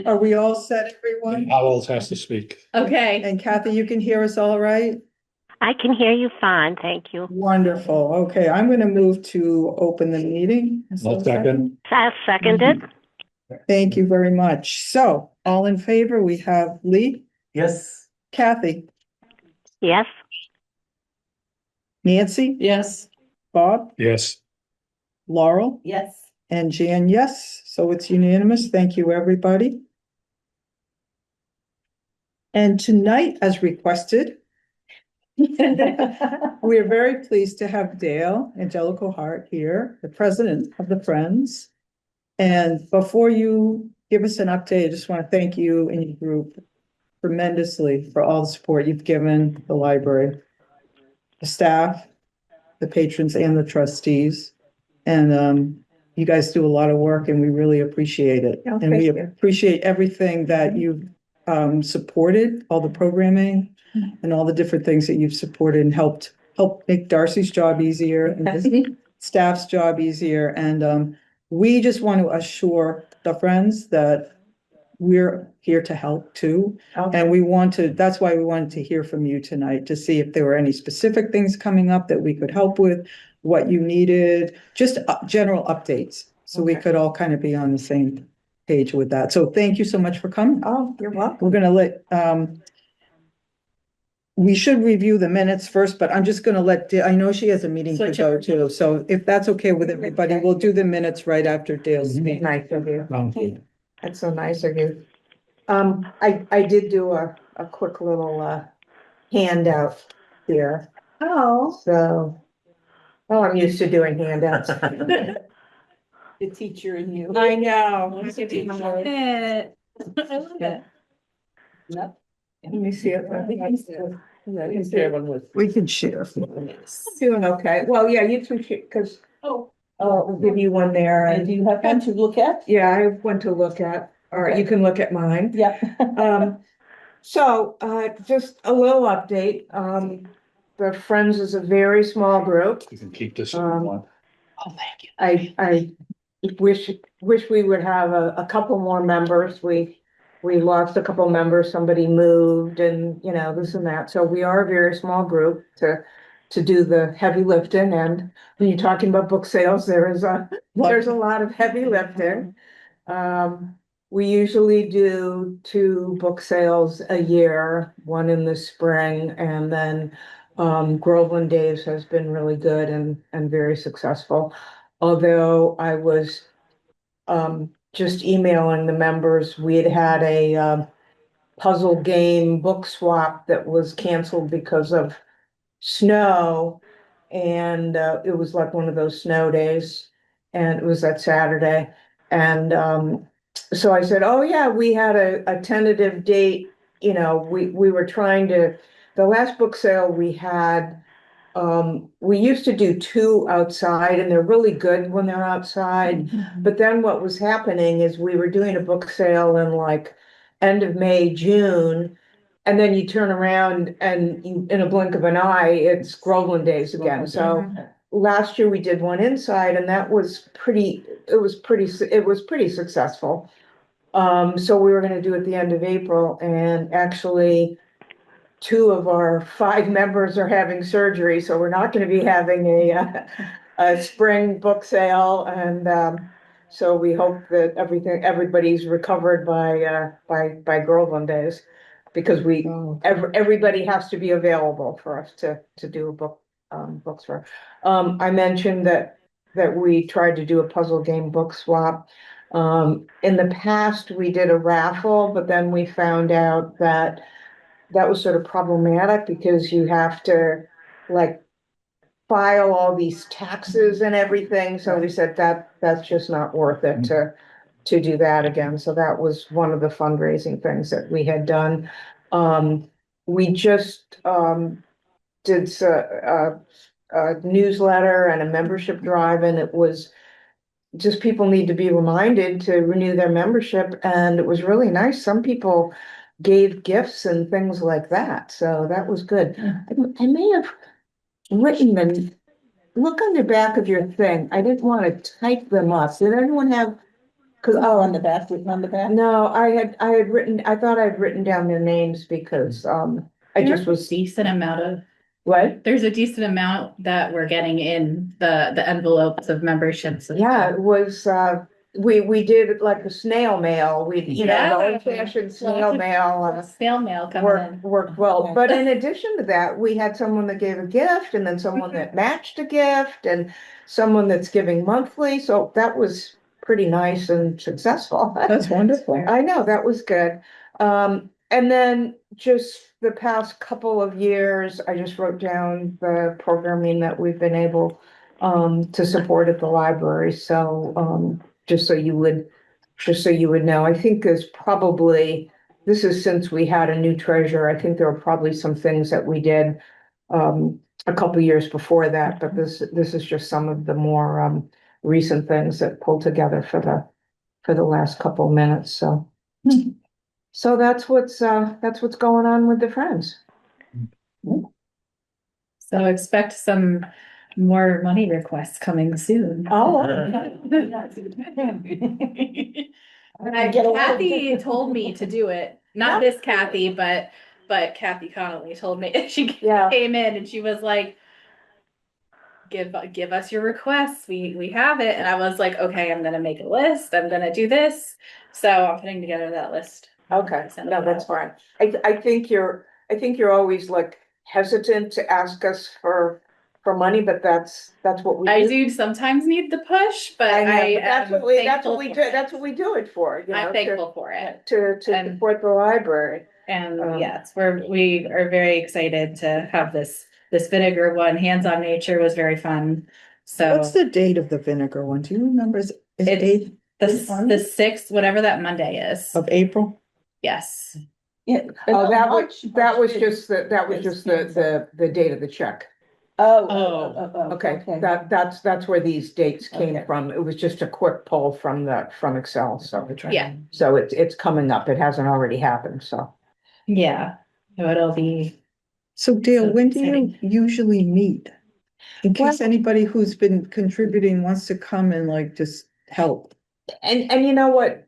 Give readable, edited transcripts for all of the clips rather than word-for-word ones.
Are we all set, everyone? Howells has to speak. Okay. And Kathy, you can hear us all right? I can hear you fine, thank you. Wonderful. Okay, I'm going to move to open the meeting. Is there a Second. I second it. Thank you very much. So, all in favor, we have Lee, Yes. Kathy, Yes, Nancy, Yes. Bob, Yes. Laurel, Yes. and Jan, yes. So it's unanimous. Thank you, everybody. And tonight, as requested, we are very pleased to have Dale Angelico Hart here, the president of the Friends. And before you give us an update, I just want to thank you and your group tremendously for all the support you've given the library, the staff, the patrons, and the trustees. And you guys do a lot of work and we really appreciate it. Oh, And we thank you. appreciate everything that you've supported, all the programming and all the different things that you've supported and help make Darcy's job easier and the staff's job easier. And we just want to assure the Friends that we're here to help too. And that's why we wanted to hear from you tonight, to see if there were any specific things coming up that we could help with, what you needed, just general updates. So we could all kind of be on the same page with that. So thank you so much for coming. Oh, you're welcome. We're gonna let, we should review the minutes first, but I'm just gonna I know she has a meeting to go to. So if that's okay with everybody, we'll do the minutes right after Dale's speech. Nice of you. Sounds good. That's so nice of you. I did do a quick little handout here. Oh, So, I'm used to doing handouts. the teacher in you. I know. I love it. Yep. Let me see if We can share. doing okay. Well, yeah, you two should, because I'll give you one there. And do you have one to look at? Yeah, I have one to look at. All right, you can look at mine. Yep. So, just a little update. The Friends is a very small group. You can keep this if you want. Oh, thank you. I wish we would have a couple more members. We lost a couple members, somebody moved and, this and that. So we are a very small group to do the heavy lifting. And when you're talking about book sales, there's a lot of heavy lifting. We usually do 2 book sales a year, one in the spring, and then Groveland Days has been really good and very successful. Although I was just emailing the members, we had a puzzle game book swap that was canceled because of snow. And it was like one of those snow days, and it was that Saturday. And so I said, oh yeah, we had a tentative date. We were trying to, the last book sale we had, we used to do 2 outside and they're really good when they're outside. But then what was happening is we were doing a book sale in like end of May, June. And then you turn around and in a blink of an eye, it's Groveland Days again. So last year we did one inside and that was pretty successful. So we were gonna do it at the end of April, and actually 2 of our 5 members are having surgery, so we're not gonna be having a spring book sale. And so we hope that everybody's recovered by Groveland Days, because everybody has to be available for us to do a books for. I mentioned that we tried to do a puzzle game book swap. In the past, we did a raffle, but then we found out that was sort of problematic because you have to like file all these taxes and everything. So we said that's just not worth it to do that again. So that was one of the fundraising things that we had done. We just did a newsletter and a membership drive, and it was just people need to be reminded to renew their membership. And it was really nice. Some people gave gifts and things like that. So that was good. I may have written them. Look on the back of your thing. I didn't want to type them up. Did anyone have Cause, oh, on the back, written on the back. No, I thought I'd written down their names because, I just was, Decent amount of, what? there's a decent amount that we're getting in the envelopes of memberships. and Yeah, stuff. it was, we did it like a snail mail, we, you know, the Yeah. old fashioned snail mail. Snail mail coming Worked, in. worked well, but in addition to that, we had someone that gave a gift and then someone that matched a gift and someone that's giving monthly, so that was pretty nice and successful. That's wonderful. I know, that was good. And then just the past couple of years, I just wrote down the programming that we've been able to support at the library, so just so you would know, I think there's probably, this is since we had a new treasurer, I think there are probably some things that we did a couple years before that, but this is just some of the more recent things that pulled together for the last couple of minutes, so. So that's what's going on with the Friends. So expect some more money requests coming soon. Oh. Kathy told me to do it. Not this Kathy, but Kathy Connolly told me. She Yeah. came in and she was like, give us your requests. We have it. And I was like, okay, I'm gonna make a list. I'm gonna do this. So I'm putting together that list. Okay, Send it no, that's out. fine. I think you're always like hesitant to ask us for money, but that's what we I do. do sometimes need the push, but I know, I but that's am what we thankful do. for it. That's what we do it for, you know, I'm thankful for it. to And- support the library. And yes, we are very excited to have this vinegar one. Hands-on nature was very fun. So What's the date of the vinegar one? Do you remember? Is it It's- 8th the 6th, whatever that Monday is. of April? Yes. Yeah. Oh, that was March just the date of the check. Oh. Okay, that's where these dates came Okay. from. It was just a quick poll from Excel, so. Yeah. So it's coming up. It hasn't already happened, so. Yeah. So it'll be So Dale, So when do you exciting. usually meet? In case Well- anybody who's been contributing wants to come and like just help. And you know what?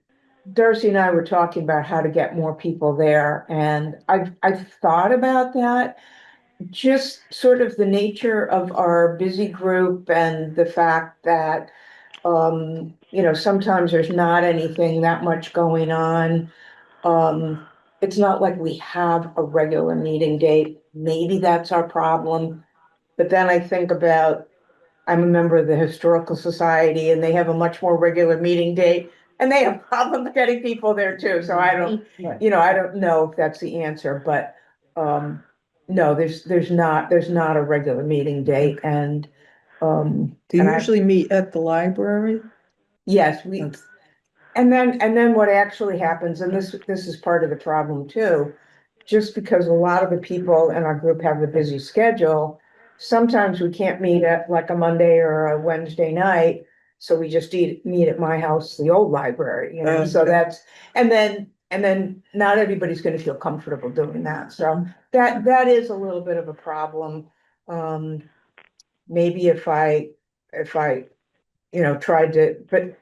Darcy and I were talking about how to get more people there, and I've thought about that. Just sort of the nature of our busy group and the fact that, sometimes there's not anything that much going on. It's not like we have a regular meeting date. Maybe that's our problem. But then I think about, I'm a member of the Historical Society and they have a much more regular meeting date and they have problems getting people there too. So I don't know if that's the answer, but, no, there's not a regular meeting date and, Do you and I- usually meet at the library? yes, and then what actually happens, and this is part of the problem too, just because a lot of the people in our group have a busy schedule, sometimes we can't meet at like a Monday or a Wednesday night, so we just meet at my house, the old library, so Okay. that's, and then not everybody's gonna feel comfortable doing that, so that is a little bit of a problem. Maybe if I tried to, but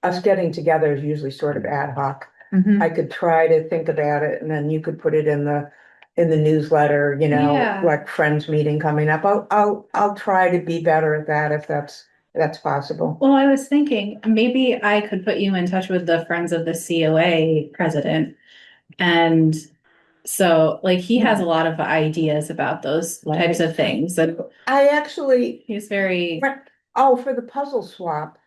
us getting together is usually sort of ad hoc. Mhm. I could try to think about it and then you could put it in the newsletter, Yeah. like friends meeting coming up. I'll try to be better at that if that's possible. Well, I was thinking maybe I could put you in touch with the Friends of the COA president. And so like he has a lot of ideas about those types of things. And I actually, he's very for the puzzle swap,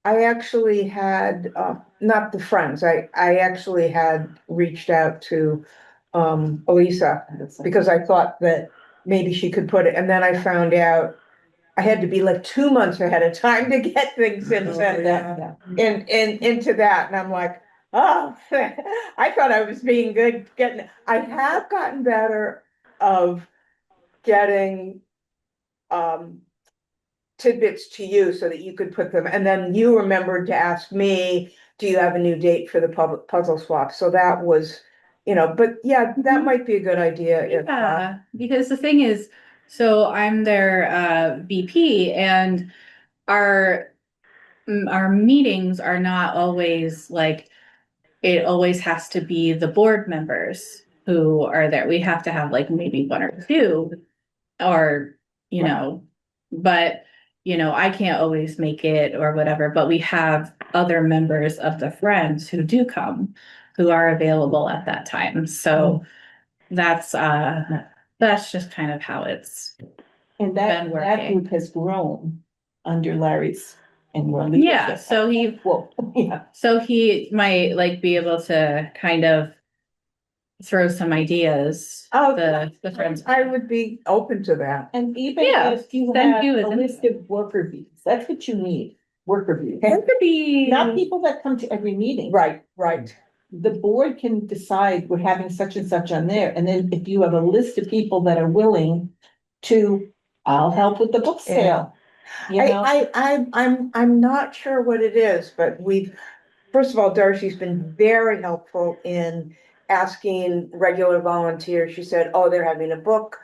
I actually had, not the friends, I actually had reached out to, Elisa, because I thought that maybe she could put it, and then I found out I had to be like 2 months ahead of time to get things into that, into that, and I'm like, oh, I thought I was being good, I have gotten better of getting, tidbits to you so that you could put them, and then you remembered to ask me, do you have a new date for the public puzzle swap? So that was, but yeah, that might be a good idea if, Yeah, because the thing is, so I'm their VP and our our meetings are not always like, it always has to be the board members who are there. We have to have like maybe one or two, or, you know, but, you know, I can't always make it or whatever, but we have other members of the Friends who do come, who are available at that time. So that's just kind of how it's And been that working. group has grown under Larry's and more Yeah, leadership. so he Well, yeah. So he might like be able to kind of throw some ideas. Oh, the Friends. I would be open to that. And even Yeah, if you then have do it. a list of worker bees, that's what you need, worker bees. It could be Not people that come to every meeting. Right, right. The board can decide we're having such and such on there, and then if you have a list of people that are willing to, I'll help with the book sale. You know, I'm not sure what it is, but first of all, Darcy's been very helpful in asking regular volunteers. She said, oh, they're having a book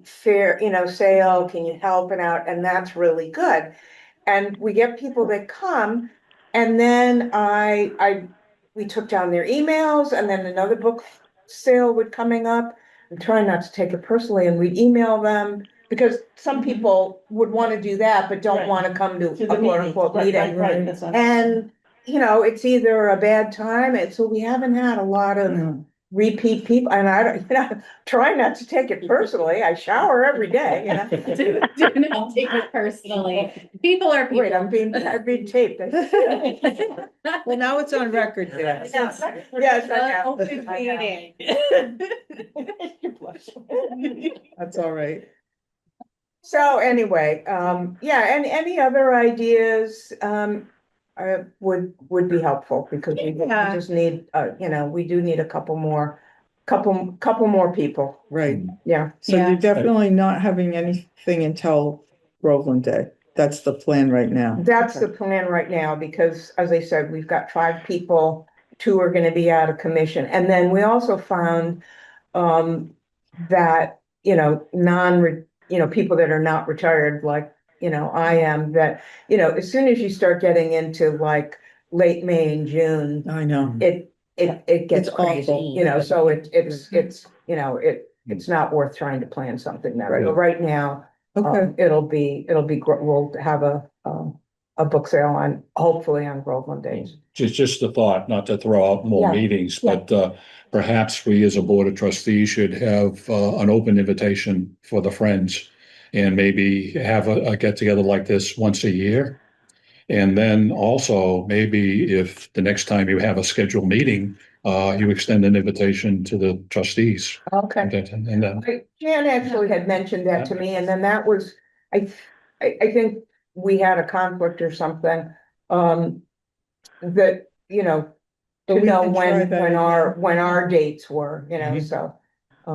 fair, sale, can you help it out? And that's really good. And we get people that come, and then we took down their emails, and then another book sale would coming up. I'm trying not to take it personally, and we'd email them, because some people would want to do that, but don't Right. want to come to to a the quote meeting. unquote Right, meeting. right, that's what I'm- And, it's either a bad time, and so we haven't had a lot of repeat people, and I don't, try not to take it personally. I shower every day, do not take it personally. People are people. Wait, I'm being taped. Well, now it's on record there. Yes, yes, I have. Open I have. meeting. You're blushing. That's all right. So anyway, yeah, and any other ideas, would be helpful, because we Yeah. just need, we do need a couple more people. Right. Yeah. So Yeah. you're definitely not having anything until Groveland Day. That's the plan right now. That's the plan right now, because as I said, we've got 5 people, 2 are gonna be out of commission. And then we also found that, people that are not retired, like, I am, that, as soon as you start getting into like late May and June, I know. it gets It's awful. crazy, so it's not worth trying to plan something now. Right. But right now, Okay, we'll have a book sale hopefully on Groveland Days. Just a thought, not to throw out more Yeah, meetings, yeah. but perhaps we as a board of trustees should have an open invitation for the Friends, and maybe have a get together like this once a year. And then also, maybe if the next time you have a scheduled meeting, you extend an invitation to the trustees. Okay. And then, Jan actually had mentioned that to me, and then that was, I think we had a conflict or something, that, But to we know can try when, that when our dates were, Mhm. so.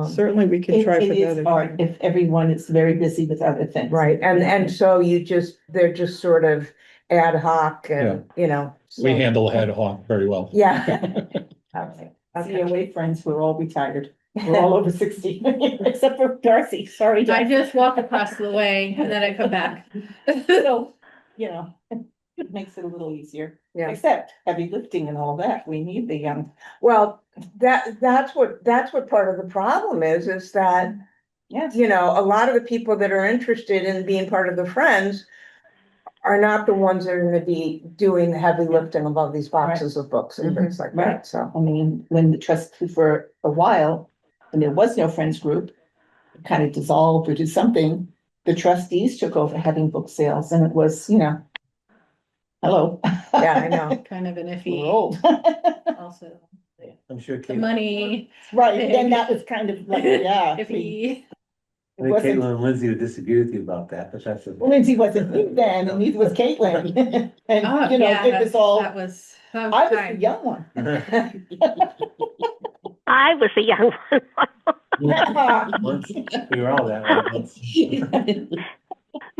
certainly we can try for It is that. hard again. if everyone is very busy with other things. Right, and so they're just sort of ad hoc and, we so- handle ad hoc very well. Yeah. Okay. COA friends, we're all retired. We're all over 60, except for Darcy, sorry. I Darcy. just walk across the way and then I come back. So, it makes it a little easier, Yeah. except heavy lifting and all that. We need the young. Well, that's what part of the problem is that, Yes. a lot of the people that are interested in being part of the Friends are not the ones that are gonna be doing the heavy lifting of all these boxes of books and things like Right. that, so. I mean, when the trust for a while, when there was no friends group, it kind of dissolved or did something, the trustees took over having book sales, and it was, hello. Yeah, I know. Kind of an We're iffy old. also. I'm sure The Caitlin, money, Right, then that was kind of like, yeah. iffy. I think Caitlin and Lindsay would disagree with you about that, but that's. Lindsay wasn't here then, and neither was Caitlin. And, Oh, it yeah, was all, that was I was the time. young one. I was a young one. We were all that way.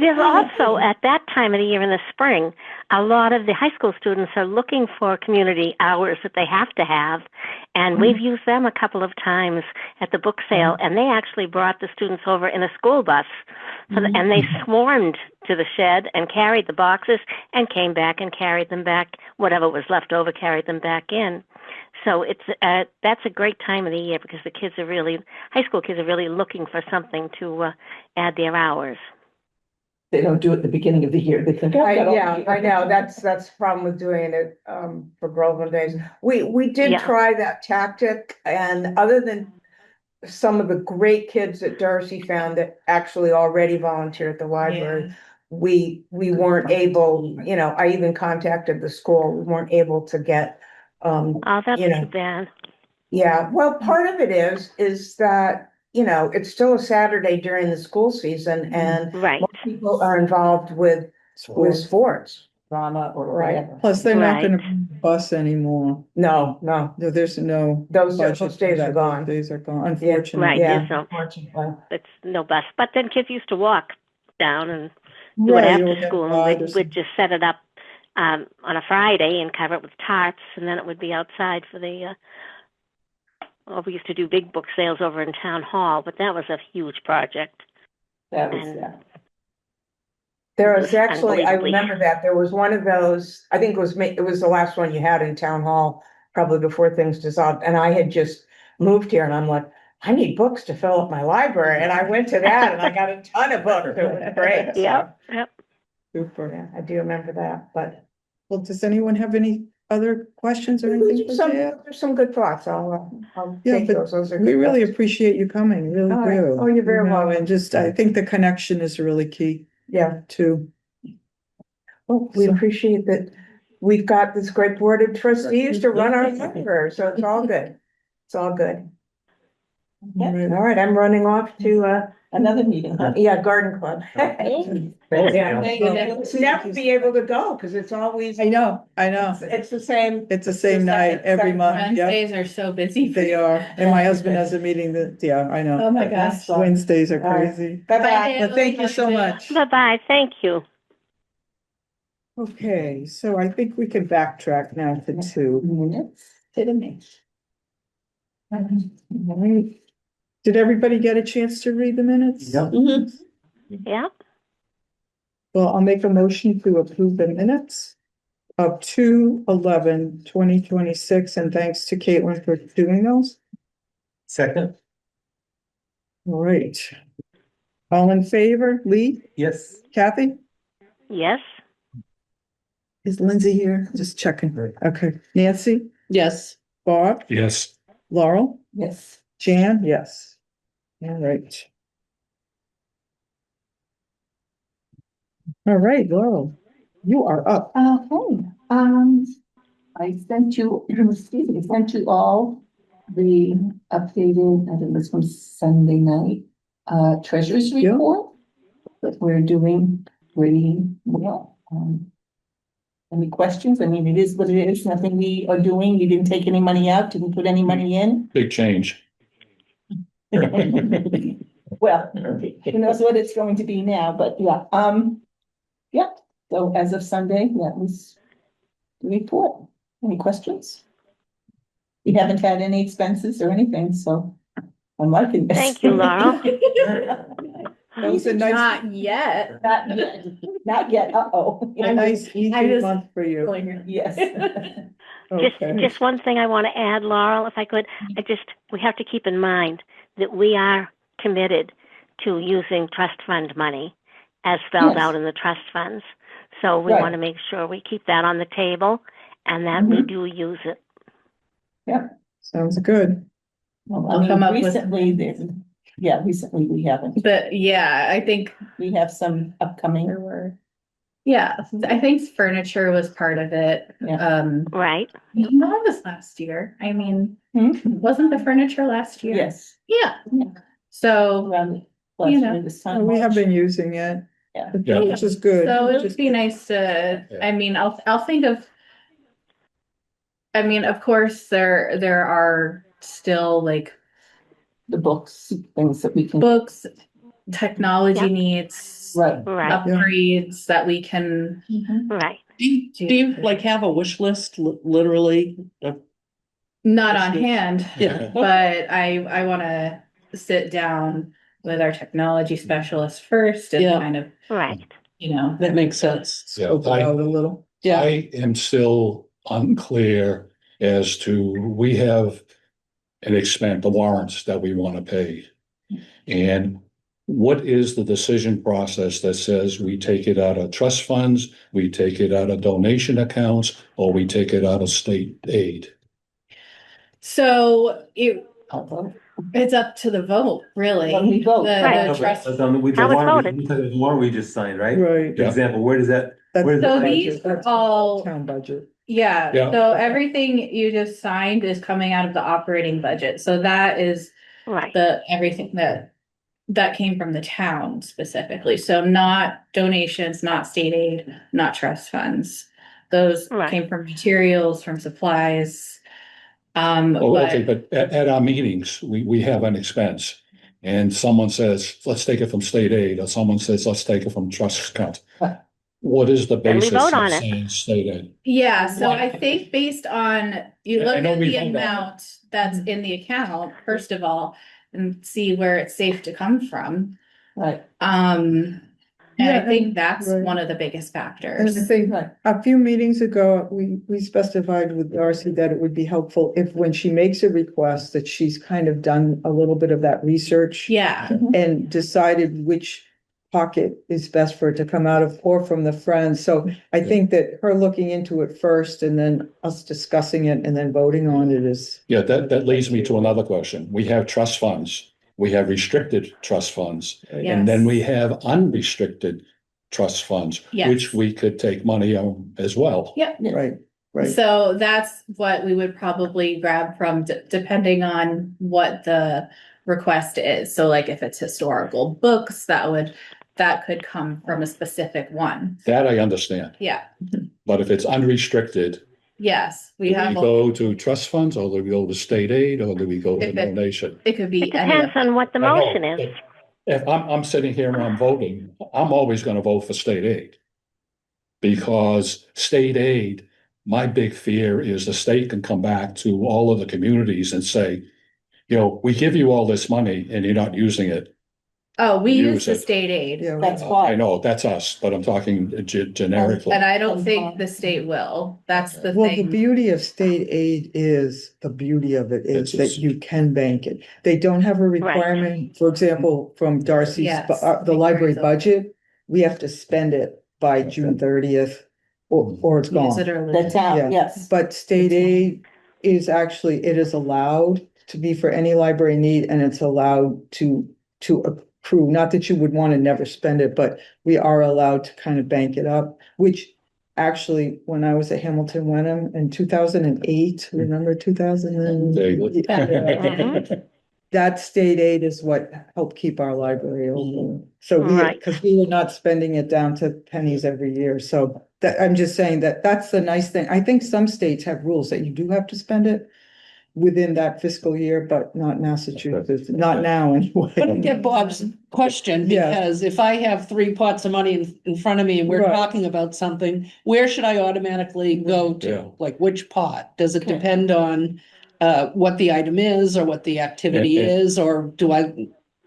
There's also, at that time of the year in the spring, a lot of the high school students are looking for community hours that they have to have, and we've used them a couple of times at the book sale, and they actually brought the students over in a school bus, and they swarmed to the shed and carried the boxes and came back and carried them back, whatever was left over, carried them back in. So that's a great time of the year because the kids are really, high school kids are really looking for something to add their hours. They don't do it at the beginning of the year. They think, I know, that's the problem with doing it, for Groveland Days. We did Yeah. try that tactic, and other than some of the great kids that Darcy found that actually already volunteer at the library, we weren't able, I even contacted the school, we weren't able to get, Oh, that's you know, too bad. yeah, well, part of it is that, it's still a Saturday during the school season, and Right. most people are involved with sports. drama or Right. whatever. Plus, they're not Right. gonna bus anymore. No. There's no. Those budget for days that. are gone. Those days are gone, Right. unfortunately. Yeah. There's no, Unfortunately. it's no bus. But then kids used to walk down and do it Right, after or get school, and ride or we'd something. just set it up on a Friday and cover it with tarps, and then it would be outside for the. We used to do big book sales over in town hall, but that was a huge project. That was, And yeah. There It was was actually, I unbelievably- remember that, there was one of those, I think it was the last one you had in town hall, probably before things dissolved, and I had just moved here, and I'm like, I need books to fill up my library, and I went to that, and I got a ton of books, it was great. So, Yep. Super. yeah, I do remember that, but Well, does anyone have any other questions or anything for Dale? there's some good thoughts, I'll Yeah, take but those are We good really thoughts. appreciate you coming, really All right. do. Oh, you're very welcome. And just, I think the connection is really key Yeah, too. well, we So- appreciate that we've got this great board of trustees to run our library, so it's all good. It's all good. Yeah. Right. All right, I'm running off to, Another meeting, huh? yeah, garden club. Yeah, Thank you. it's never be able to go, because it's always, I know. it's the same. It's the same night every month, yeah, Wednesdays are so busy. they are. And my husband has a meeting that, yeah, I know. Oh my gosh. Wednesdays are All right. crazy. Bye-bye. But thank you so much. Bye-bye. Thank you. Okay, so I think we can backtrack now to two. Minutes, hit a minute. All right. Did everybody get a chance to read the minutes? Yep. Yep. Well, I'll make a motion to approve the minutes of 2/11/2026, and thanks to Caitlin for doing those. Second, All right. All in favor? Lee, yes. Kathy? Yes. Is Lindsay here? Just checking. Okay. Nancy? Yes. Bob? Yes. Laurel? Yes. Jan? Yes. All right. All right, Laurel, you are up. Okay, I sent you, excuse me, I sent you all the updated, I think this was Sunday night, treasurer's Yeah. report. That we're doing pretty well. Any questions? I mean, it is what it is, nothing we are doing, you didn't take any money out, didn't put any money in. Big change. Well, who knows what it's going to be now, but yeah, yeah, so as of Sunday, that was the report. Any questions? We haven't had any expenses or anything, so I'm liking this. Thank you, Laurel. That was a nice, Not yet. Not yet, not yet, uh-oh. a nice easy I just- month for you. Yes. Okay. Just one thing I want to add, Laurel, if I could. We have to keep in mind that we are committed to using trust fund money as spelled Yes. out in the trust funds. So we Right. want to make sure we keep that on the table and that we do use it. Sounds good. Well, We'll I come mean, up with- recently, recently we haven't. But yeah, I think We have some upcoming. there were. Yeah, I think furniture was part of it. Yeah. Right? That was last year. I mean, Hmm? wasn't the furniture last year? Yes, Yeah. Yeah. So, around last You know. year this time. We have been using it. Yeah. Yeah. Which is good. so it would Just- be nice to, I mean, I'll think of. I mean, of course, there are still like The books, things that we can. books, technology Yeah. needs, Right. Right, upgrades that we can right. Do you like have a wish list, literally? not on Wish list. hand, Yeah. but I wanna sit down with our technology specialist first and Yeah. kind of, Right. you know. That makes sense. Scope it out a little. Yeah. I am still unclear as to, we have an expense, the warrants that we want to pay. And what is the decision process that says we take it out of trust funds, we take it out of donation accounts, or we take it out of state aid? So I'll vote. it's up to the vote, really. When we vote. Right. The trust. With the How it's warrant, voted. the warrant we just signed, right? Right. For example, where does that, That's where does So that? these are all, town budget. yeah, Yeah. so everything you just signed is coming out of the operating budget. So that is Right. everything that came from the town specifically. So not donations, not state aid, not trust funds. Those Right. came from materials, from supplies. Oh, okay, But but at our meetings, we have an expense. And someone says, let's take it from state aid, or someone says, let's take it from trust account. What is the Then we basis vote on of it. saying state aid? yeah, so I think based on, you I look know at we the vote on it. amount that's in the account, first of all, and see where it's safe to come from. Right. And Yeah, I think that's right. one of the biggest And I factors. think Right. a few meetings ago, we specified with Darcy that it would be helpful if, when she makes a request, that she's kind of done a little bit of that research. Yeah, And decided which pocket is best for it to come out of, or from the friends. So I think that her looking into it first and then us discussing it and then voting on it is. Yeah, that leads me to another question. We have trust funds, we have restricted trust funds, and then we have unrestricted trust funds, Yes. which we could take money on as well. yep. Right, right. So that's what we would probably grab from, depending on what the request is. So like if it's historical books, that could come from a specific one. That I understand. Yeah, But if it's unrestricted, yes, we do have, we go to trust funds, or do we go to state aid, or do we go to If it- donation? it could be It any depends of, on what the I know, motion is. but if I'm sitting here and I'm voting, I'm always gonna vote for state aid. Because state aid, my big fear is the state can come back to all of the communities and say, you know, we give you all this money and you're not using it. oh, we use Use the it. state aid. Yeah, That's I why. know, that's us, but I'm talking generically. And I don't think the state will. That's the well, the thing. beauty of state aid is, the beauty of it is It's- that you can bank it. They don't have a requirement, for example, from Darcy's, Yes. the library budget, we have to spend it by June 30th, or it's Use gone. it early. The town, Yeah. yes. But state aid is actually, it is allowed to be for any library need, and it's allowed to accrue, not that you would want to never spend it, but we are allowed to kind of bank it up, which actually, when I was at Hamilton Wenham in 2008, remember 2000? Vaguely. That state aid is what helped keep our library open. So Right. because we were not spending it down to pennies every year. So that, I'm just saying that that's the nice thing. I think some states have rules that you do have to spend it within that fiscal year, but not Massachusetts, not now anyway. Let me get Bob's question, Yeah. because if I have 3 pots of money in front of me and we're Right. talking about something, where should I automatically go Yeah. to? Like which pot? Does it Okay. depend on what the item is or what the activity And- is, or do I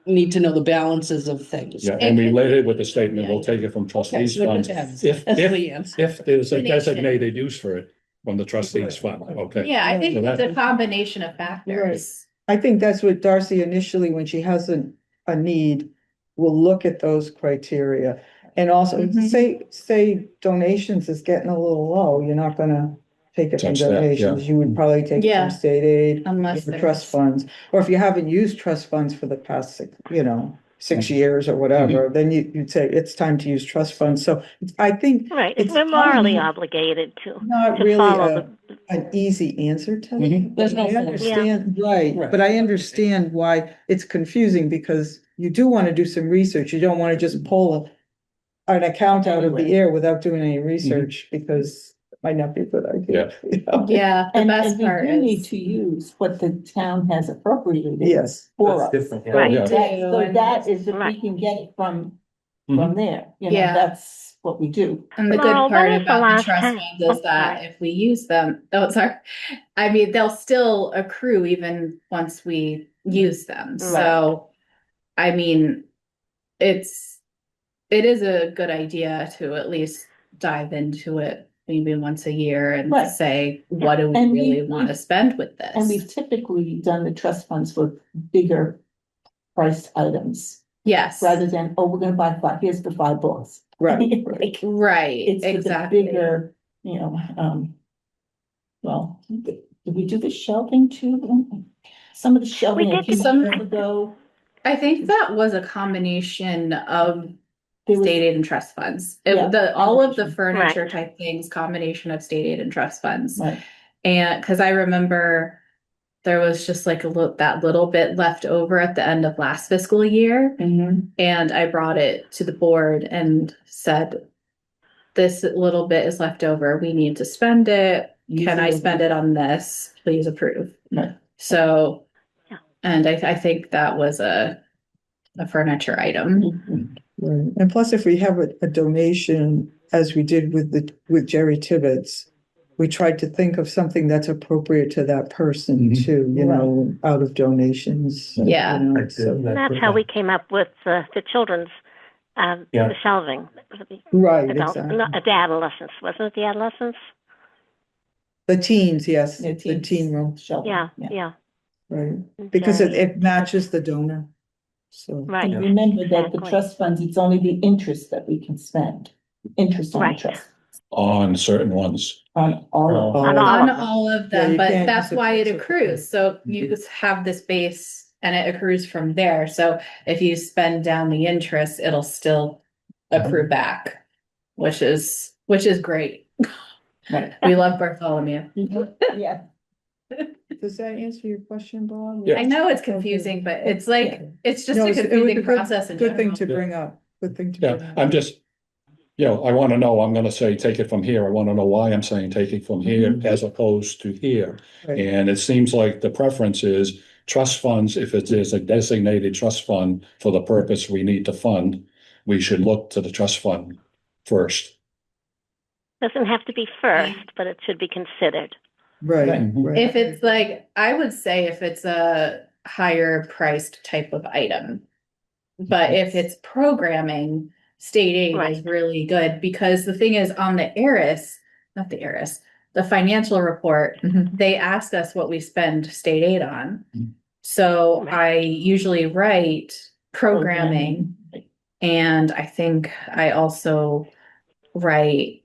need to know the balances of things? Yeah, and relate it with the statement, we'll take it from Okay, trustees good funds. to have. If, That's if, the answer. if there's a Donation. designated use for it from the trustees fund, okay? Yeah, I think So it's that- a combination of factors. I think that's what Darcy initially, when she has a need, will look at those criteria. And also Mhm. say donations is getting a little low, you're not gonna take it from Touch that, yeah. donations, you would probably take it Yeah. from state aid. Unless Or there's- trust funds, or if you haven't used trust funds for the past 6 years or whatever, then you'd say it's time to use trust funds. So I think Right, It's we're morally probably obligated to not to really follow an easy answer to that. Mhm. There's no I force. understand, right, Right. but I understand why it's confusing, because you do want to do some research. You don't want to just pull an account out of the air without doing any research, because might not be a good idea. you know? Yeah, the And best we part do need is. to use what the town has appropriated. Yes, For That's us. different, yeah. Right. Yeah. So And- that is if we Right. can get it from Mhm. there, you know, Yeah. that's what we do. And the Laurel, good part when is the about the last trust time- funds is Oh, that sorry. if we use them, oh, sorry. I mean, they'll still accrue even once we use them. So, I mean, it is a good idea to at least dive into it maybe once a year and Right. say, what do we And really want to spend with And this? we've typically done the trust funds for bigger priced items, Yes, rather than, oh, we're gonna buy five, here's the 5 books. right, Like, right, it's for the exactly. bigger, you know, well, did we do the shelving too? Some of the shelving We a few did some- years ago. I think that was a combination of There was, state aid and trust funds. Yeah. All of the Right. furniture type things, combination of state aid and trust funds. right, And because I remember there was just like that little bit left over at the end of last fiscal year. mhm, And I brought it to the board and said, this little bit is left over. We need to spend it. Can I spend it on this? Please approve. Right. So, Yeah. and I think that was a furniture item. mhm. right. And plus, if we have a donation, as we did with Jerry Tibbetts, we tried to think of something that's appropriate to that person Mhm. too, you know, out of donations. Yeah. you know, That's so- it. And that's how we came up with the children's, Yeah. the shelving. Right, Adult, exactly. not the adolescents, wasn't it the adolescents? The teens, yes, Yeah, the teen room, Shelving, Yeah. right, because Okay. it matches the donor, so. Right. And remember that the Exactly. trust funds, it's only the interest that we can spend, interest on the Right. trust, On certain ones. on all of On Oh. all On of them. all of Yeah, them, you but can't that's use it why it for- accrues. So you just have this base and it accrues from there. So if you spend down the interest, it'll still accrue back, which is great. Right. We love Bartholomew. Yeah. Does that answer your question, Bob? Yeah. I know it's confusing, but it's like, it's just No, a it was confusing good- process in Good thing general. to bring up, good thing to Yeah, bring up. I'm just, I want to know, I'm gonna say, take it from here. I want to know why I'm saying take it from here as opposed to here. Right. And it seems like the preference is trust funds, if it is a designated trust fund for the purpose we need to fund, we should look to the trust fund first. Doesn't have to be first, but it should be considered. Right, Mhm. right. If it's like, I would say if it's a higher priced type of item. But if it's programming, state aid is Right. really good because the thing is on the the financial report, Mhm. they ask us what we spend state aid on. Mhm. So Right. I usually write programming and I think I also write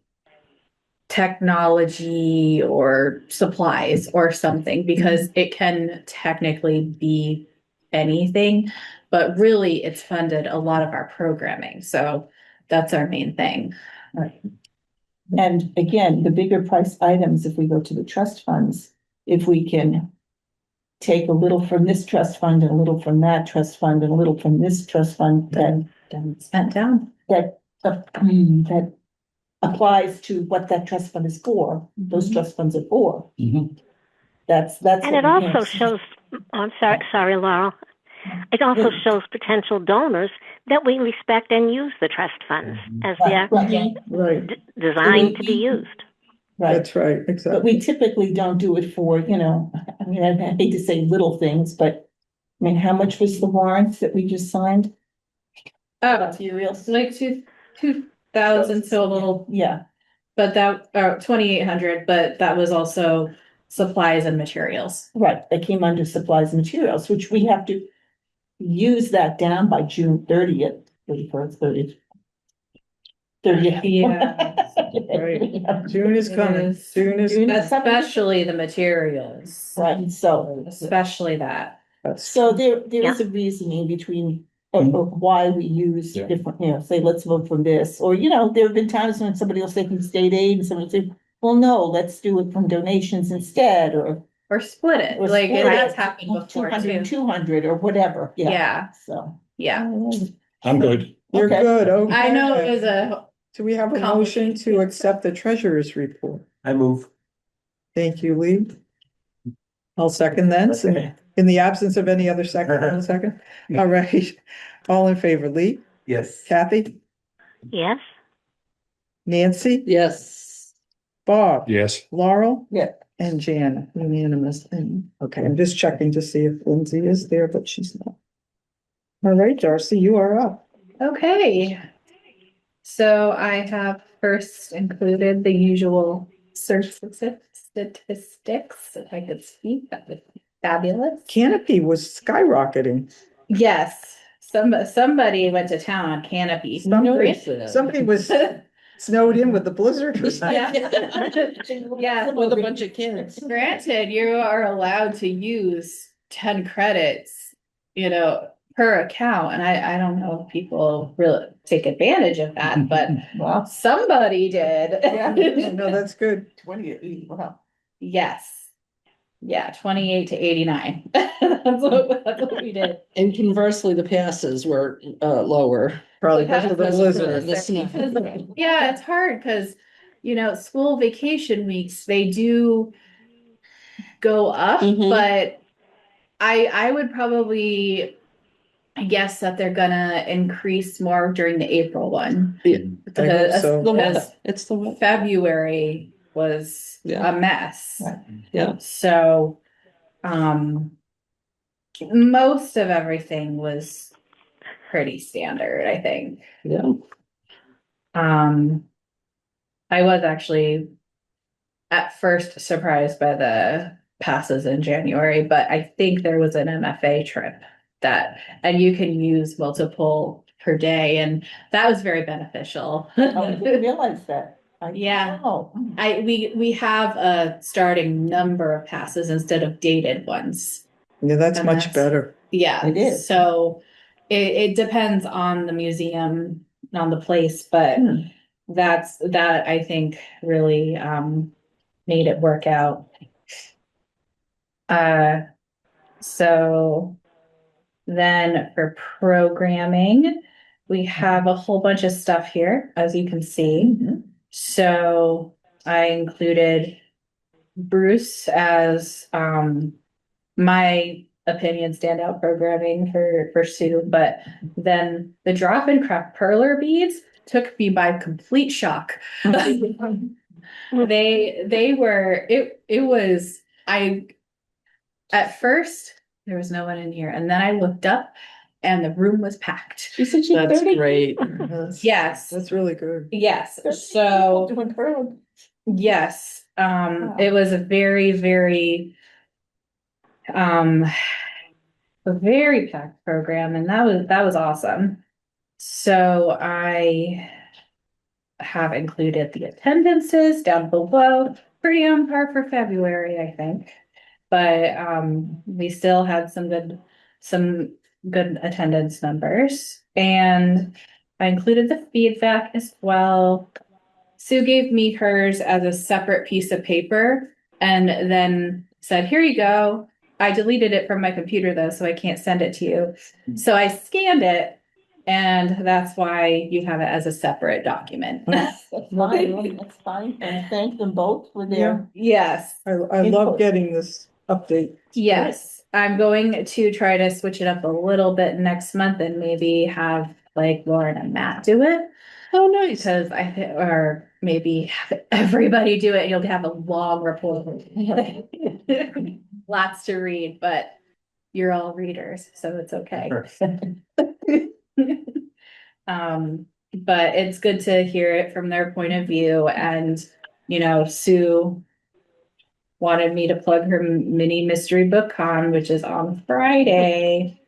technology or supplies or something because it can technically be anything, but really it's funded a lot of our programming. So that's our main thing. Right. And again, the bigger price items, if we go to the trust funds, if we can take a little from this trust fund and a little from that trust fund and a little from this trust fund, Then spent down. that applies to what that trust fund is for, those trust funds are for. Mhm. That's. And what it we also do. shows, I'm sorry, Laurel. It also shows potential donors that we respect and use the trust funds as they are Right, designed to be used. Right, that's right, but exactly. we typically don't do it for, I mean, I hate to say little things, but I mean, how much was the warrants that we just signed? Oh, To your real. like 2,000 to a little, Yeah, but that, 2,800, but that was also supplies and materials. right, that came under supplies and materials, which we have to use that down by June 30th, 31st, 30th. 30th. Yeah. Right. June is coming, Yes. June is. June. Especially the materials, Right, so, especially that. so there is a reasoning between, of why we use Yeah. different, say, let's vote from this, or, there have been times when somebody will say from state aid and somebody will say, well, no, let's do it from donations instead, or. Or split it, or like, split and it, that's happened before 200, too. 200 or whatever, Yeah, so. yeah. I'm good. You're Okay. good, okay. I know it was Do we have a motion to accept the treasurer's report? I move. Thank you, Lee. I'll second then. So Okay. in the absence of any other second, I'll second. All right. All in favor, Lee, Yes. Kathy, Yes. Nancy, Yes. Bob, Yes, Laurel, Yeah, and Jan, unanimous. And, okay, I'm just checking to see if Lindsay is there, but she's not. All right, Darcy, you are up. Okay. So I have first included the usual search statistics, if I could speak, that would be fabulous. Canopy was skyrocketing. Yes, somebody went to town on Canopy. Somebody was snowed in with the blizzard or something. Yeah, With a bunch of kids. granted, you are allowed to use 10 credits, per account, and I don't know if people really take advantage of that, but wow, somebody did. Yeah. No, that's good. 28, wow. Yes. Yeah, 28 to 89. That's what we did. And conversely, the passes were lower. Probably because of the Because of blizzard. the snow. Yeah, it's hard because, school vacation weeks, they do go up, Mhm. but I would probably guess that they're gonna increase more during the April one. Yeah. I hope so. The weather, Because it's the weather. February was Yeah. a mess. Right. Yeah. So, most of everything was pretty standard, I think. Yeah. I was actually at first surprised by the passes in January, but I think there was an MFA trip and you can use multiple per day, and that was very beneficial. Oh, I didn't realize that. Yeah. Oh. We have a starting number of passes instead of dated ones. Yeah, that's And much that's- better. Yeah, It is. so it depends on the museum, on the place, but that I think really made it work out. So then for programming, we have a whole bunch of stuff here, as you can see. Mhm. So I included Bruce as my opinion standout programming for Sue, but then the drop and craft perler beads took me by complete shock. They were it was at first there was no one in here, and then I looked up and the room was packed. She said she's That's 30. great. That's- Yes. That's really good. Yes. 30 So people doing pearl. yes, it was a very, very a very packed program, and that was awesome. So I have included the attendances down below, pretty on par for February, I think. But we still had some good attendance numbers, and I included the feedback as well. Sue gave me hers as a separate piece of paper and then said, "Here you go." I deleted it from my computer though, so I can't send it to you. So I scanned it, and that's why you have it as a separate document. That's fine, that's fine. And thank them both for their. Yes. I love Input. getting this update. Yes, I'm going to try to switch it up a little bit next month and maybe have like Lauren and Matt do it. Oh, nice. Because or maybe have everybody do it. You'll have a long report. Lots to read, but you're all readers, so it's okay. But it's good to hear it from their point of view, and Sue wanted me to plug her mini mystery book con, which is on Friday.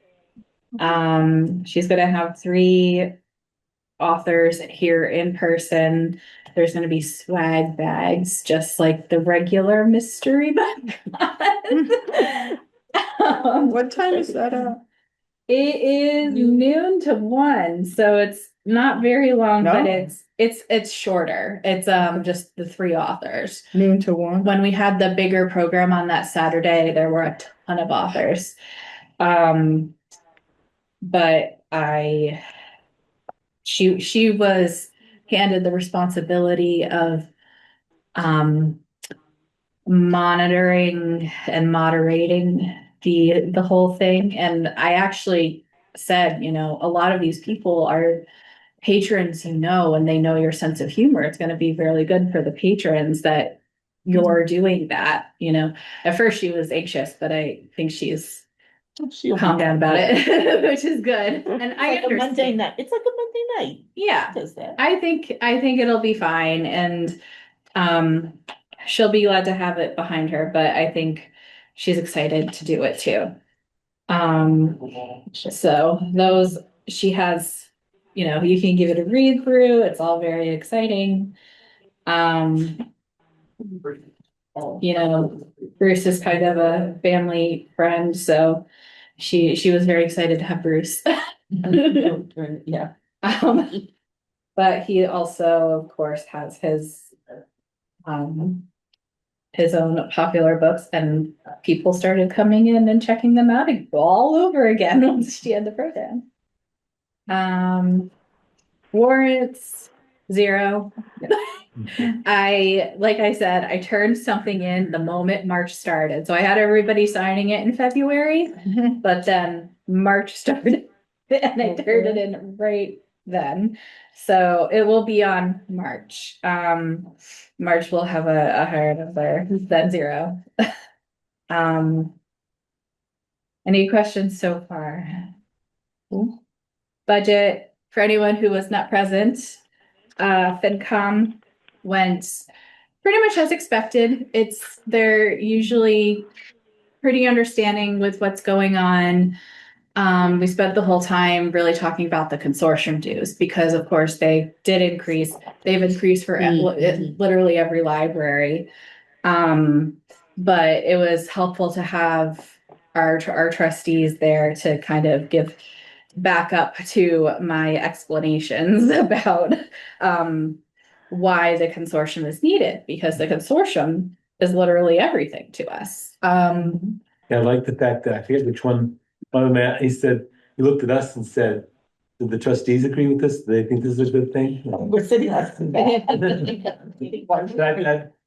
She's gonna have 3 authors here in person. There's gonna be swag bags, just like the regular mystery book. What time is that at? It is noon to 1, so it's not very long, but No. it's shorter. It's just the 3 authors. Noon to 1? When we had the bigger program on that Saturday, there were a ton of authors. But she was handed the responsibility of monitoring and moderating the whole thing. And I actually said, you know, a lot of these people are patrons, you know, and they know your sense of humor. It's going to be really good for the patrons that you're doing that, you know. At first she was anxious, but I think she's She'll be calmed down about it, which is good. And It's I like a Monday understand. night. It's like a Monday night. Yeah, Does that? I think it'll be fine, and she'll be glad to have it behind her, but I think she's excited to do it too. So those she has, you know, you can give it a read through. It's all very exciting. You know, Bruce is kind of a family friend, so she was very excited to have Bruce. Yeah. But he also, of course, has his own popular books, and people started coming in and checking them out all over again once she had the program. Warrants, 0. Like I said, I turned something in the moment March started. So I had everybody signing it in February, but then March started and I turned it in right then. So it will be on March. March will have a higher number than 0. Any questions so far? Budget, for anyone who was not present, FinCom went pretty much as expected. They're usually pretty understanding with what's going on. We spent the whole time really talking about the consortium dues because of course they did increase. They've increased for literally every library. But it was helpful to have our trustees there to kind of give back up to my explanations about why the consortium is needed, because the consortium is literally everything to us. Yeah, I like the fact that I forget which one of them, he said, he looked at us and said, "Did the trustees agree with this? Do they think this is a good thing?" We're sitting us in I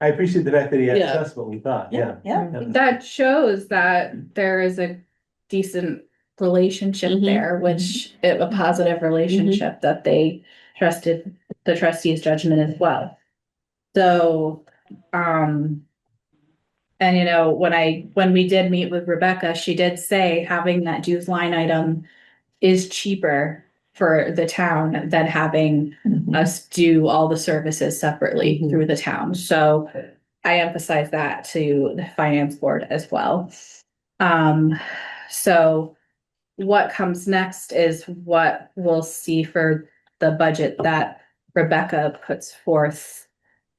appreciate the fact that he asked Yeah. us what we thought, Yeah, yeah. yeah. That shows that there is a decent relationship there, which a positive relationship that they trusted the trustees' judgment as well. So, and you know, when we did meet with Rebecca, she did say having that dues line item is cheaper for the town than having us do all the services separately through the town. So I emphasize that to the finance board as well. So what comes next is what we'll see for the budget that Rebecca puts forth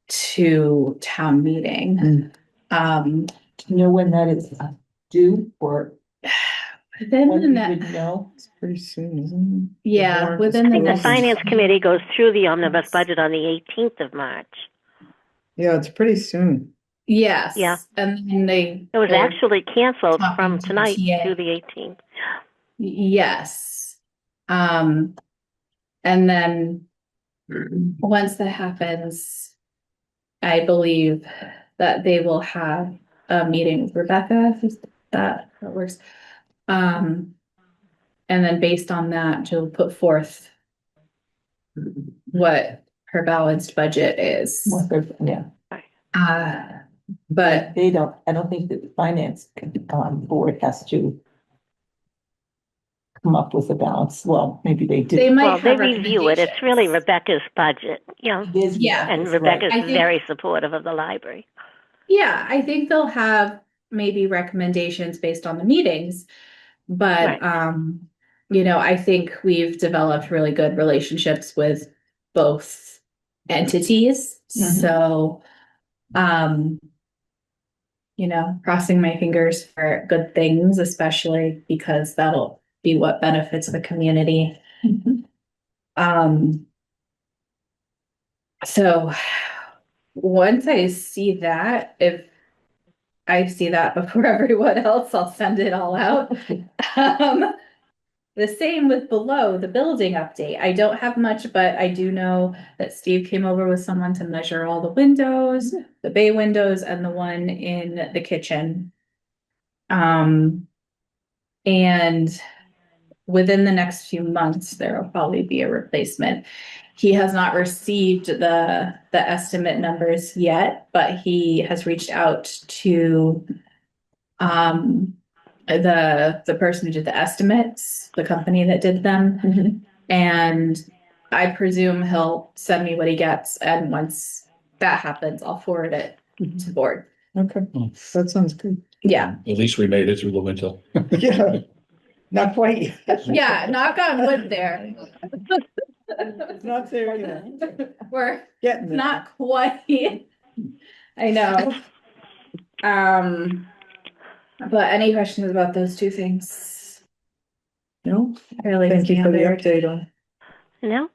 to town meeting. Do you know when that is due or Within when the we net, would know? It's pretty soon, isn't it? yeah, Warrant within is the The closed. next. finance committee goes through the omnibus budget on the 18th of March. Yeah, it's pretty soon. Yes. Yeah. And then It was they're actually canceled talking from to the tonight TA. to the 18th. Yes. And then once that happens, I believe that they will have a meeting with Rebecca, if that works. And then based on that, she'll put forth what her balanced budget is. Yeah, But I don't think that the finance board has to come up with a balance. Well, maybe they do. they might Well, they have review it. It's really recommendations. Rebecca's budget, you know, It is Yeah. and right. Rebecca's I think- very supportive of the library. Yeah, I think they'll have maybe recommendations based on the meetings. But you know, I think we've developed really good relationships with both entities. So you know, crossing my fingers for good things, especially because that'll be what benefits the community. So once I see that, if I see that before everyone else, I'll send it all out. the same with below the building update. I don't have much, but I do know that Steve came over with someone to measure all the windows, the bay windows and the one in the kitchen. And within the next few months, there will probably be a replacement. He has not received the estimate numbers yet, but he has reached out to the person who did the estimates, the company that did them. And I presume he'll send me what he gets, and once that happens, I'll forward it to the board. Okay, that sounds good. Yeah. At least we made it through the winter. Yeah, not quite. Yeah, knock on wood there. Not there yet. We're Getting there. not quite. I know. But any questions about those two things? No, Fairly thank you for the standard. update on. No?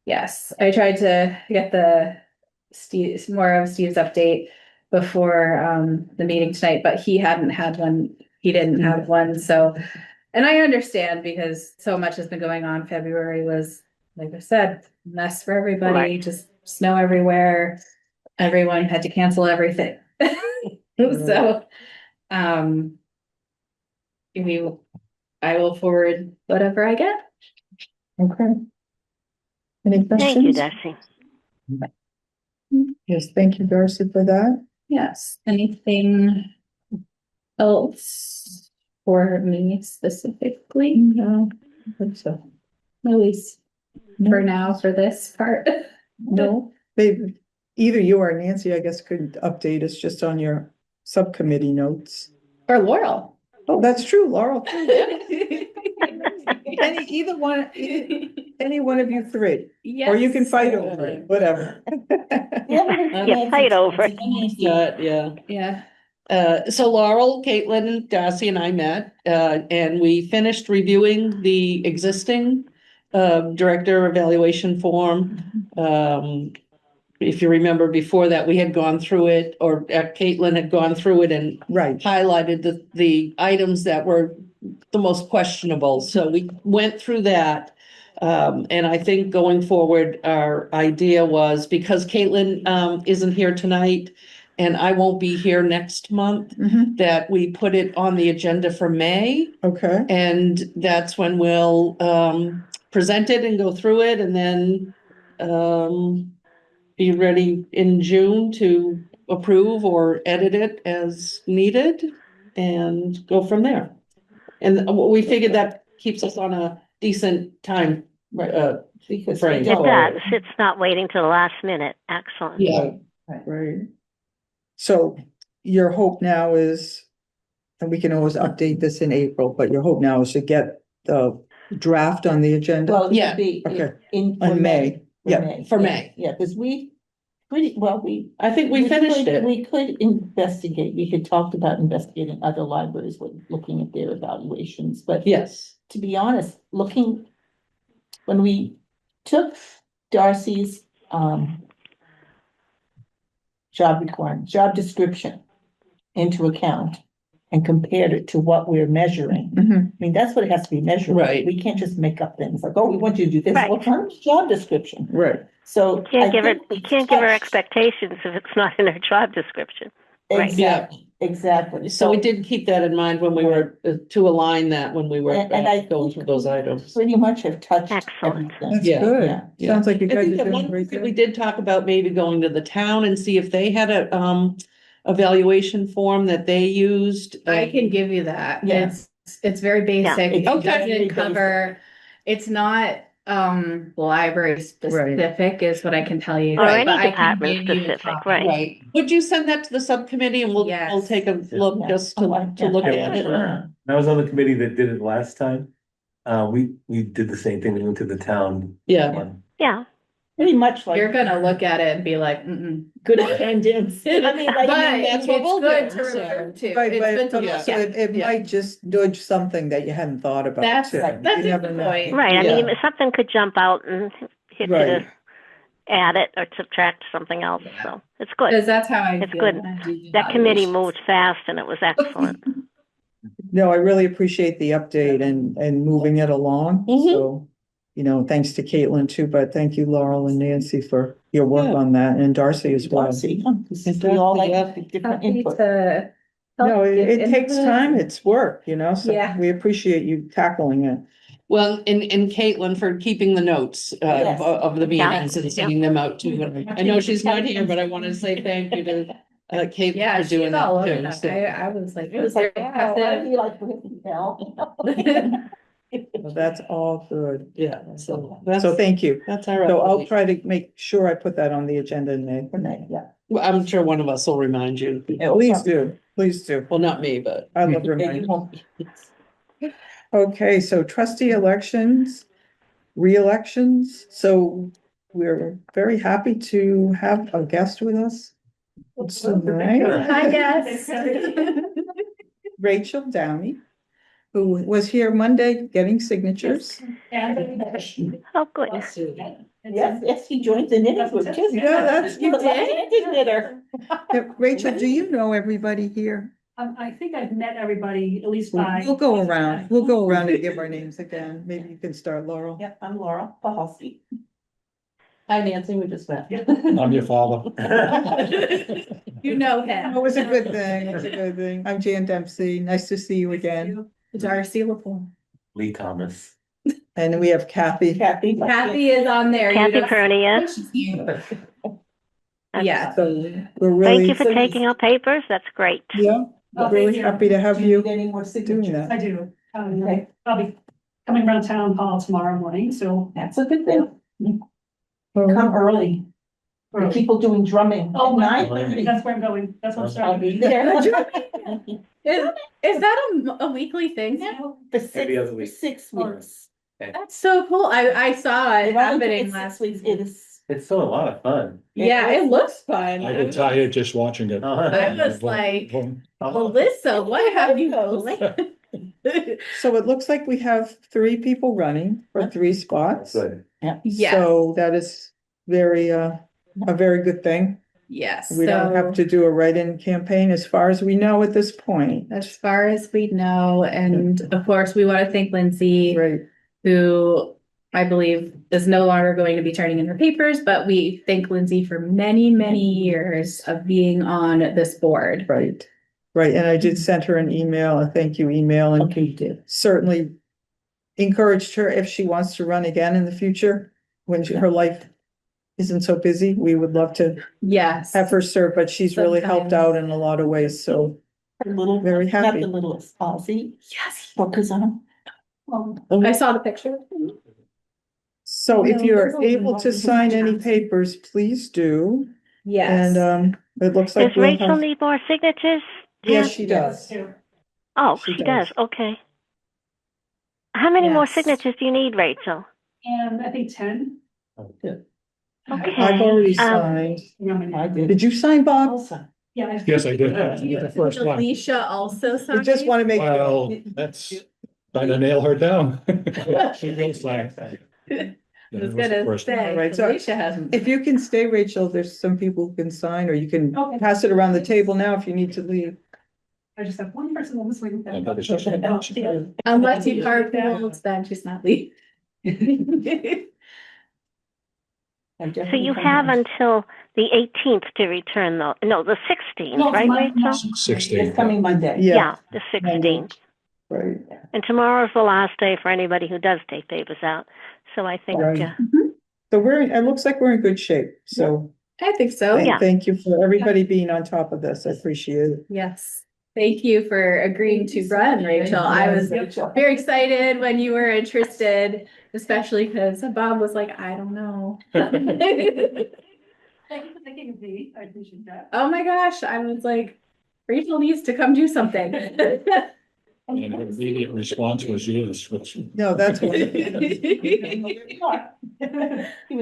Yes, I tried to get more of Steve's update before the meeting tonight, but he hadn't had one. He didn't have one, so, and I understand because so much has been going on. February was, like I said, mess for everybody, Right. just snow everywhere. Everyone had to cancel everything. So, I will forward whatever I get. Okay. Any Thank you, questions? Darcy. Yes, thank you, Darcy, for that. Yes, anything else for me specifically? No, I think so. At least for now, for this part. No, maybe either you or Nancy, I guess, could update us just on your subcommittee notes. Or Laurel. Oh, that's true, Laurel, too. Any one of you three, or you can fight over it, whatever. Yeah, fight over it. Yeah. Yeah. So Laurel, Caitlin, Darcy and I met, and we finished reviewing the existing director evaluation form. If you remember before that, we had gone through it, or Caitlin had gone through it and Right, highlighted the items that were the most questionable. So we went through that. And I think going forward, our idea was, because Caitlin isn't here tonight and I won't be here next month, that we put it on the agenda for May. okay, And that's when we'll present it and go through it, and then be ready in June to approve or edit it as needed and go from there. And we figured that keeps us on a decent time. Because Frame. we It don't- does. It's not waiting till the last minute. Excellent. Yeah. right. So your hope now is, and we can always update this in April, but your hope now is to get the draft on the agenda Well, it Yeah, should be okay. in. on May. Yeah, for May. Yeah, because we I think we finished it. We could investigate, we had talked about investigating other libraries with looking at their evaluations, but Yes. to be honest, when we took Darcy's job description into account and compared it to what we're measuring. I mean, that's what it has to be measured. Right. We can't just make up things like, oh, we want you to do this. Right. Well, kind of job description. right. So. You can't I give her, think we you can't give her touched- expectations if it's not in her job description. Right. Exactly. So we did keep that in mind when we were, to align that when we were And I going through those items. pretty much have touched Excellent. everything. That's Yeah. good. Yeah. Sounds like you I guys think are that doing one great. thing we did talk about maybe going to the town and see if they had a evaluation form that they used. I can give you that. Yeah. It's very basic. It's It very doesn't cover, it's not library specific is what I can tell you. Or but any I can department give you a specific, copy. right. Right. Would you send that to the subcommittee and we'll Yes. take a look Yeah. just Oh, to look yeah. at it? Sure. I was on the committee that did it last time. We did the same thing. We went to the town. Yeah. one. Yeah. Pretty much like. You're gonna look at it and be like, mm-mm. Good attendance. I mean, like. But that's what we'll it's do, good to so. remember too. Right, It's good to but look so at. it Yeah. might just nudge something that you hadn't thought about. That's too. right. You That's a never good know. point. Right. I mean, Yeah. something could jump out and hit you Right. to add it or subtract something else. So it's good. Because that's how I It's feel good. when I do That committee evaluations. moved fast and it was excellent. No, I really appreciate the update and moving it along. Mhm. So, thanks to Caitlin too, but thank you, Laurel and Nancy, for your work Yeah. on that, and Darcy as well. Darcy, huh? 'Cause we all like the different Happy input. to help No, give it takes input. time, it's work, so Yeah. we appreciate you tackling it. Well, and Caitlin for keeping the notes Yes. of the Yeah. meetings and sending them out too. And I know she's not here, but I want to say thank you to Caitlin Yeah, for doing she's all over that too. that. So- I was like, It was like, wow, I impressive. feel like we're, you know. So that's all good. Yeah, so So thank you. that's our. So I'll update. try to make sure I put that on the agenda in May. Yeah. Well, I'm sure one of us will remind you. Please do, please do. Well, not me, but. I love Yeah, you reminders. won't. Okay, so trustee elections, re-elections. So we're very happy to have a guest with us tonight. Hi, guys. Rachel Downey, who was here Monday getting signatures. Oh, good. Yes, he joined the knitting group too. Yeah, that's- You did knitter. Yeah, Rachel, do you know everybody here? I think I've met everybody, at least five. We'll go around and give our names again. Maybe you can start, Laurel. Yep, I'm Laura Pahalski. Hi, Nancy, we just met. I'm your father. You know him. It was a good thing, it was a good thing. I'm Jan Dempsey, nice to see you again. Darcy Laporte. Lee Thomas. And we have Kathy. Kathy. Kathy is on there. You Kathy don't- Pernia. She's here. That's- Yeah. So we're really. Thank you for taking our papers. That's great. Yeah, Oh, we're really thank you. happy to have Do you you need any more doing signatures? I that. do. Okay. I'll be coming around town hall tomorrow morning, so. That's a good thing. All right. Come early. There are people doing drumming. Oh, at my, 9:30. that's where I'm going. That's what I'm I'll starting. be there. Is that a weekly thing? For Every other for week. 6 weeks. That's so cool. I saw it They've only been happening 6 last weeks. week. It is. It's still a lot of fun. Yeah, it looks fun. I get tired just watching it. I was like, Oh, Melissa, what have you planned? So it looks like we have 3 people running for 3 spots. Good. Yes. So that is very, a very good thing. Yes. We don't have to do a write-in campaign as far as we know at this point. As far as we know, and of course, we want to thank Lindsay, Right, who I believe is no longer going to be turning in her papers, but we thank Lindsay for many, many years of being on this board. right, right. And I did send her an email, a thank you email, and Okay, you did. certainly encouraged her if she wants to run again in the future, when her life isn't so busy, we would love to Yes. have her serve, but she's really helped out Sometimes. in a lot of ways, so Her little, very not happy. the littlest, Ozzy. Yes. Focus on. I saw the picture. So if No, you're those are able to lovely sign any pictures. papers, please do. Yes. And it looks like Does we'll Rachel have, need more signatures? yes, Pam? she does. Oh, she she does. does. Okay. How many more Yes. signatures do you need, Rachel? And I think 10. Okay. I've already signed. I did. Did you sign, Bob? Also. Yeah. Yes, I did. The first one. Alicia also I signed. just want to make. Well, that's trying to nail her down. She will sign. I That was was the gonna first one. say, Right, so Alicia hasn't. If you can stay, Rachel, there's some people who can sign, or you can Okay. pass it around the table now if you need to leave. I just have one person on this week. Yeah, that is just- Unless you carpool, then she's not leaving. So you have until the 18th to return though. No, the 16th, No, right, my- Rachel? 16. It's coming Monday. Yeah, The 16th. right. And tomorrow's the last day for anybody who does take papers out. So I think, Right. So it looks like we're in good shape, so I think so. Yeah. thank you for everybody being on top of this, I appreciate it. Yes. Thank you for agreeing to run, Rachel. I was very excited when you were interested, especially because Bob was like, I don't know. Thank you for thinking of me. I appreciate that. Oh my gosh, I was like, Rachel needs to come do something. And her immediate response was yes, which. No, that's what. Even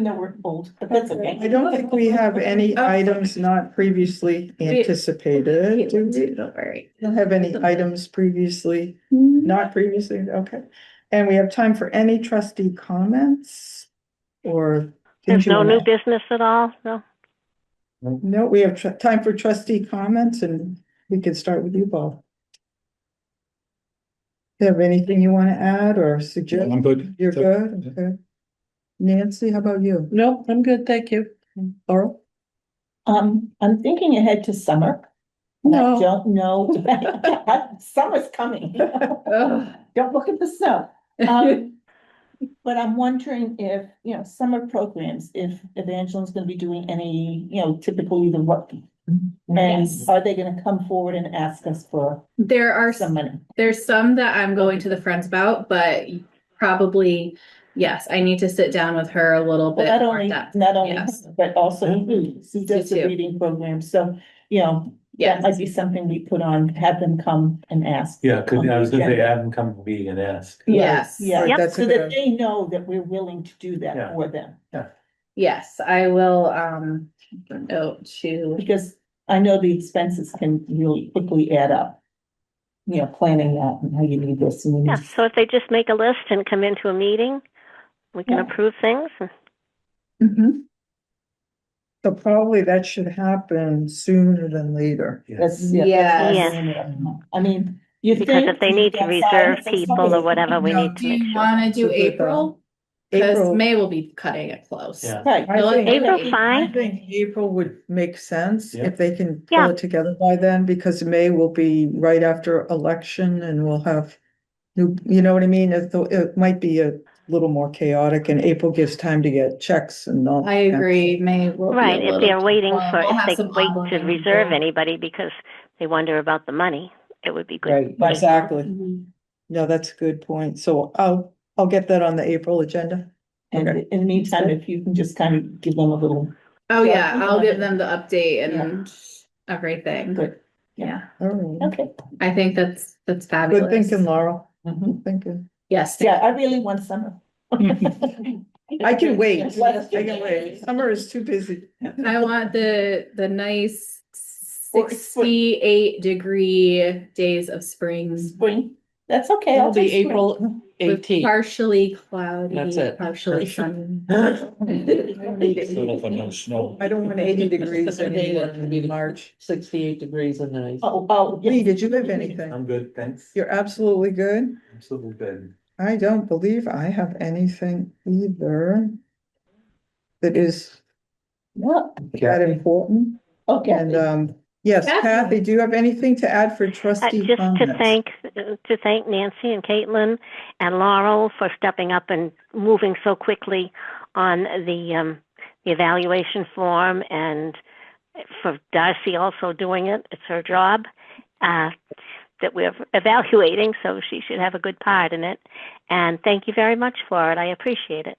though we're old, but that's okay. I don't think we have any items not previously anticipated, do we? Don't worry. Don't have any items previously, not previously, okay. And we have time for any trustee comments or. there's things you no new wanna- business at all, no? No, we have time for trustee comments and we can start with you, Bob. Have anything you want to add or suggest? I'm good. You're good? Okay. Nancy, how about you? No, I'm good, thank you. Laurel? I'm thinking ahead to summer. And I No. don't know, summer's coming. Ugh. Don't look at the snow. But I'm wondering if, summer programs, if Evangeline's gonna be doing any, typically the what? And Yes. are they gonna come forward and ask us for There are some money? There's some that I'm going to the friends about, but probably, yes, I need to sit down with her a little Well, bit not more only, depth. not only, Yes. but also suggested too. reading programs, so, that Yes. might be something we put on, have them come and ask. Yeah, I was gonna say, have them come to the meeting and ask. Yes. Yeah, Right, Yep. that's so a that good, they know that we're willing to do that Yeah. for them. Yes, I will, note to, Because I know the expenses can really quickly add up. Planning that and how you need this and you Yeah, need. so if they just make a list and come into a meeting, we can Yeah. approve things. Mhm. so probably that should happen sooner than later. That's, Yes. I mean, you think. Because if they need to downside reserve is it's people or okay. whatever, we No, need Do to make you sure. wanna do So good, April? Cause April, May will be cutting it close. Yeah. Right. I think, April, I fine. think April would make sense Yeah. if they can pull Yeah. it together by then, because May will be right after election and we'll have you know what I mean? It might be a little more chaotic and April gives time to get checks and all. I agree, May will be a Right, if little. they're waiting well, for, we'll if have they some wait to onboarding reserve people. anybody because they wonder about the money, it would be good. Right, Right. exactly. Mhm. No, that's a good point. So I'll get that on the April agenda. And Okay. in the meantime, if you can just kind of give them a little. Oh, Yeah, yeah, you I'll know, give them the update and everything. Good. Yeah, All right. Okay. I think that's Good fabulous. thinking, Laurel. Mhm. Good thinking. Yes. Yeah, I really want summer. I can wait. I can wait. Summer is too busy. I want the nice Or- 68-degree days of spring Spring, that's okay. It'll I'll be take spring. April with 18th. partially cloudy, That's it. partially sunny. Little for no snow. I don't want 80 degrees anymore in March. 68 degrees and nice. Lee, did you have anything? I'm good, thanks. You're absolutely good. Absolutely good. I don't believe I have anything either that is Well, that important. okay. And yes, Kathy. Kathy, do you have anything to add for trustee Just comments? to thank Nancy and Caitlin and Laurel for stepping up and moving so quickly on the evaluation form, and for Darcy also doing it. It's her job that we're evaluating, so she should have a good part in it. And thank you very much for it. I appreciate it.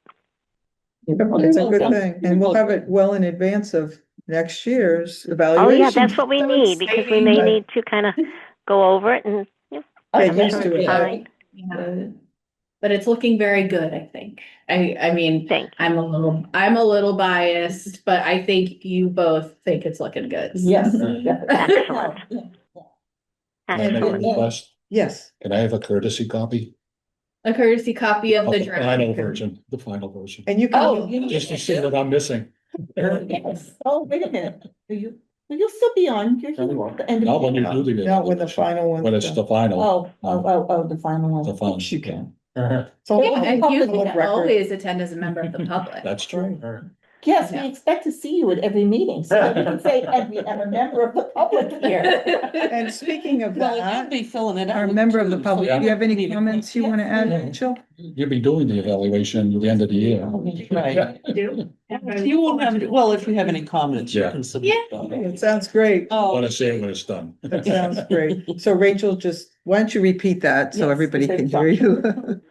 It's a good thing, and we'll have it well in advance of next year's Oh, evaluation. yeah, that's what we So need, because we exciting, may but- need to kind of go over it and, Get I'm used sure to it's it. fine. Yeah. But it's looking very good, I think. I mean, Thank you. I'm a little biased, but I think you both think it's looking good. Yes. Excellent. Can I make a Excellent. request? Yes, Can I have a courtesy copy? A courtesy copy of Of the the draft. final version, the final version. and you Oh, can, Just to see what I'm missing. yes. Oh, wait a minute. You'll still be on. You're here at the end of Not when the- you do the. not when the final one. When it's the final. The final one. The final. Of course you can. Uh-huh. It's all Yeah, and you public can record. always attend as a member of the public. That's true. Yes, we Yeah. expect to see you at every meeting, so that we can say, and we have a member of the public here. And speaking of Well, you'll that, be filling it out. our with member of the two, public, so do you have any need a- comments you want to add, Rachel? You'll be doing the evaluation at the end of the year. Right. You won't have, well, if you have any comments, you Yeah. can submit. It sounds great. I Oh, want to see it when it's done. That sounds great. So Rachel, why don't you repeat that so Yes, everybody we can said hear you?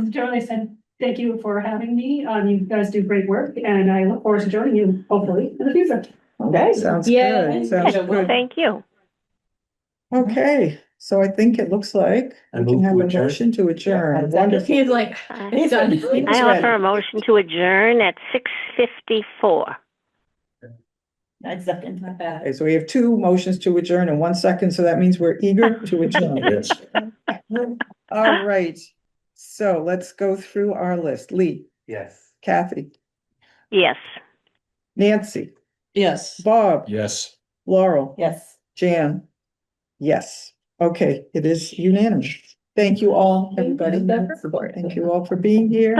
Joan, I said, thank you for having me. You guys do great work and I look forward to joining you hopefully in the future. Okay. Sounds Yeah. good. Sounds Well, good. thank you. Okay, so I think it looks like I we can move have to a adjourn. motion to adjourn. Yeah, Wonderful. He's like, I done. I offer a motion to adjourn at 6:54. I second. Not bad. Okay, so we have two motions to adjourn in 1 second, so that means we're eager to adjourn. Yes. All right, so let's go through our list. Lee, Yes. Kathy, Yes. Nancy, yes. Bob, Yes. Laurel, Yes. Jan. Yes. Okay, it is unanimous. Thank you all, everybody. Thank you all for being here.